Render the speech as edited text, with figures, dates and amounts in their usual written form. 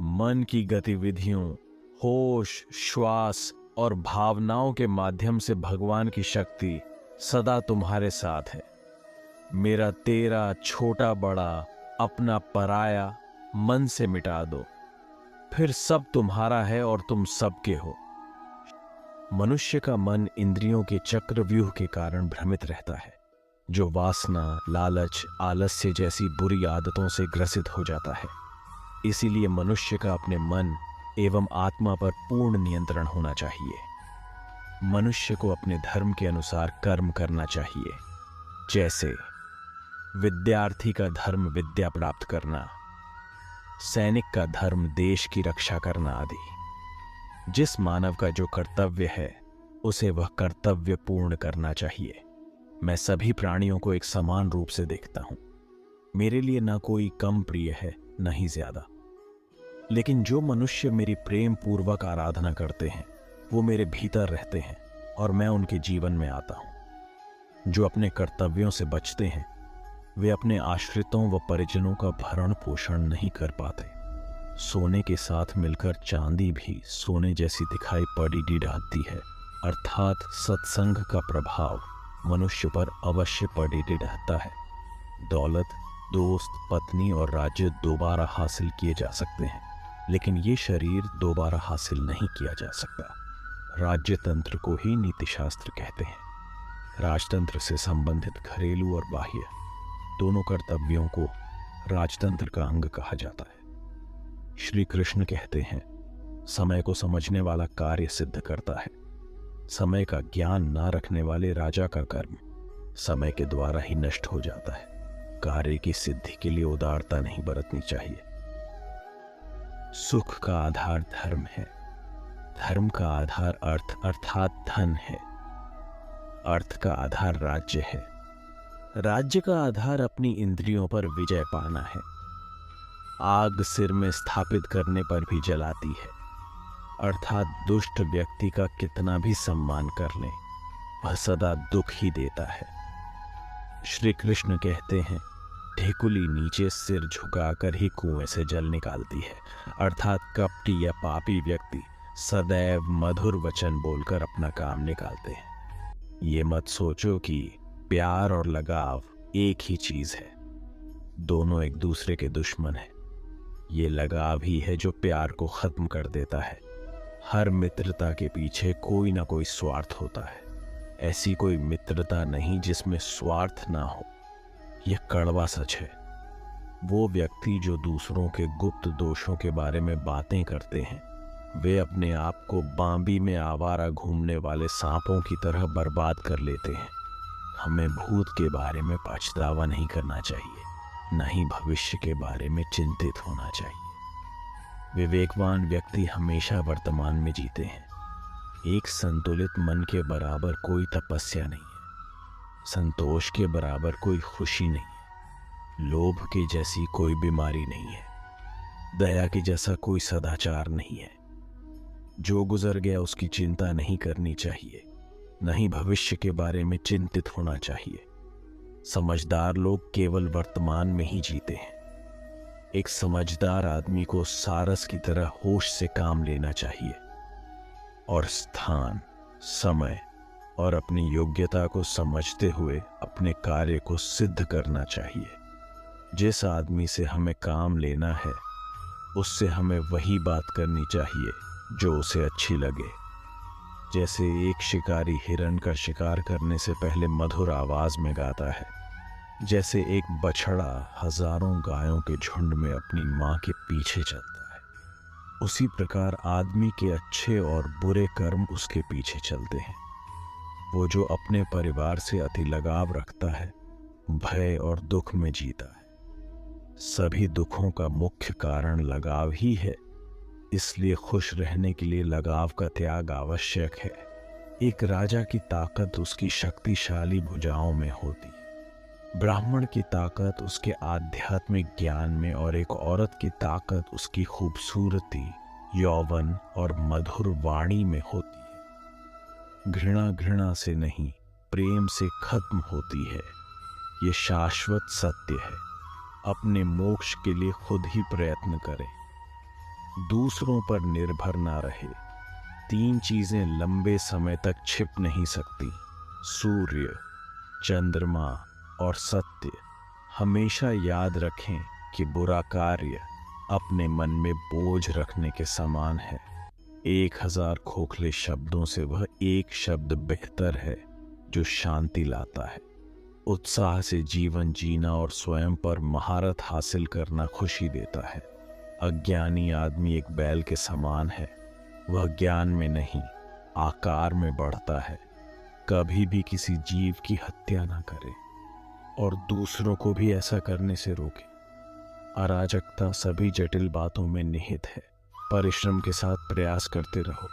मन की गतिविधियों, होश, श्वास और भावनाओं के माध्यम से भगवान की शक्ति सदा तुम्हारे साथ है। मेरा तेरा, छोटा बड़ा, अपना पराया मन से मिटा दो, फिर सब तुम्हारा है और तुम सबके हो। मनुष्य का मन इंद्रियों के चक्रव्यूह के कारण भ्रमित रहता है, जो वासना, लालच, आलस्य जैसी बुरी आदतों से ग्रसित हो जाता है। इसीलिए मनुष्य का अपने मन एवं आत्मा पर पूर्ण नियंत्रण होना चाहिए। मनुष्य को अपने धर्म के अनुसार कर्म करना चाहिए, जैसे विद्यार्थी का धर्म विद्या प्राप्त करना, सैनिक का धर्म देश की रक्षा करना आदि। जिस मानव का जो कर्तव्य है उसे वह कर्तव्य पूर्ण करना चाहिए। मैं सभी प्राणियों को एक समान रूप से देखता हूं। मेरे लिए ना कोई कम प्रिय है, न ही ज्यादा। लेकिन जो मनुष्य मेरी प्रेम पूर्वक आराधना करते हैं वो मेरे भीतर रहते हैं और मैं उनके जीवन में आता हूं। जो अपने कर्तव्यों से बचते हैं वे अपने आश्रितों व परिजनों का भरण पोषण नहीं कर पाते। सोने के साथ मिलकर चांदी भी सोने जैसी दिखाई पड़ी रहती है, अर्थात सत्संग का प्रभाव मनुष्य पर अवश्य पड़ी रहता है। दौलत, दोस्त, पत्नी और राज्य दोबारा हासिल किए जा सकते हैं, लेकिन ये शरीर दोबारा हासिल नहीं किया जा सकता। राज्य तंत्र को ही नीतिशास्त्र कहते हैं। राजतंत्र से संबंधित घरेलू और बाह्य दोनों कर्तव्यों को राजतंत्र का अंग कहा जाता है। श्री कृष्ण कहते हैं, समय को समझने वाला कार्य सिद्ध करता है। समय का ज्ञान ना रखने वाले राजा का कर्म समय के द्वारा ही नष्ट हो जाता है। कार्य की सिद्धि के लिए उदारता नहीं बरतनी चाहिए। सुख का आधार धर्म है, धर्म का आधार अर्थ अर्थात धन है, अर्थ का आधार राज्य है, राज्य का आधार अपनी इंद्रियों पर विजय पाना है। आग सिर में स्थापित करने पर भी जलाती है, अर्थात दुष्ट व्यक्ति का कितना भी सम्मान कर ले वह सदा दुख ही देता है। श्री कृष्ण कहते हैं, ढेकुली नीचे सिर झुकाकर ही कुएं से जल निकालती है, अर्थात कपटी या पापी व्यक्ति सदैव मधुर वचन बोलकर अपना काम निकालते हैं। ये मत सोचो कि प्यार और लगाव एक ही चीज है, दोनों एक दूसरे के दुश्मन हैं। ये लगाव ही है जो प्यार को खत्म कर देता है। हर मित्रता के पीछे कोई ना कोई स्वार्थ होता है। ऐसी कोई मित्रता नहीं जिसमें स्वार्थ ना हो। यह कड़वा सच है। वो व्यक्ति जो दूसरों के गुप्त दोषों के बारे में बातें करते हैं वे अपने आप को बांबी में आवारा घूमने वाले सांपों की तरह बर्बाद कर लेते हैं। हमें भूत के बारे में पछतावा नहीं करना चाहिए, न ही भविष्य के बारे में चिंतित होना चाहिए। विवेकवान व्यक्ति हमेशा वर्तमान में जीते हैं। एक संतुलित मन के बराबर कोई तपस्या नहीं है, संतोष के बराबर कोई खुशी नहीं है, लोभ के जैसी कोई बीमारी नहीं है, दया के जैसा कोई सदाचार नहीं है। जो गुजर गया उसकी चिंता नहीं करनी चाहिए, न ही भविष्य के बारे में चिंतित होना चाहिए। समझदार लोग केवल वर्तमान में ही जीते हैं। एक समझदार आदमी को सारस की तरह होश से काम लेना चाहिए और स्थान, समय और अपनी योग्यता को समझते हुए अपने कार्य को सिद्ध करना चाहिए। जिस आदमी से हमें काम लेना है उससे हमें वही बात करनी चाहिए जो उसे अच्छी लगे। जैसे एक शिकारी हिरण का शिकार करने से पहले मधुर आवाज में गाता है, जैसे एक बछड़ा हजारों गायों के झुंड में अपनी मां के पीछे चलता है, उसी प्रकार आदमी के अच्छे और बुरे कर्म उसके पीछे चलते हैं। वो जो अपने परिवार से अति लगाव रखता है भय और दुख में जीता है। सभी दुखों का मुख्य कारण लगाव ही है, इसलिए खुश रहने के लिए लगाव का त्याग आवश्यक है। एक राजा की ताकत उसकी शक्तिशाली भुजाओं में होती है, ब्राह्मण की ताकत उसके आध्यात्मिक ज्ञान में और एक औरत की ताकत उसकी खूबसूरती, यौवन और मधुर वाणी में होती है। घृणा घृणा से नहीं प्रेम से खत्म होती है, ये शाश्वत सत्य है। अपने मोक्ष के लिए खुद ही प्रयत्न करें। दूसरों पर निर्भर ना रहे। 3 चीजें लंबे समय तक छिप नहीं सकती, सूर्य, चंद्रमा और सत्य। हमेशा याद रखें कि बुरा कार्य अपने मन में बोझ रखने के समान है। 1000 खोखले शब्दों से वह एक शब्द बेहतर है जो शांति लाता है। उत्साह से जीवन जीना और स्वयं पर महारत हासिल करना खुशी देता है। अज्ञानी आदमी एक बैल के समान है, वह ज्ञान में नहीं आकार में बढ़ता है। कभी भी किसी जीव की हत्या ना करे और दूसरों को भी ऐसा करने से रोके। अराजकता सभी जटिल बातों में निहित है। परिश्रम के साथ प्रयास करते रहो।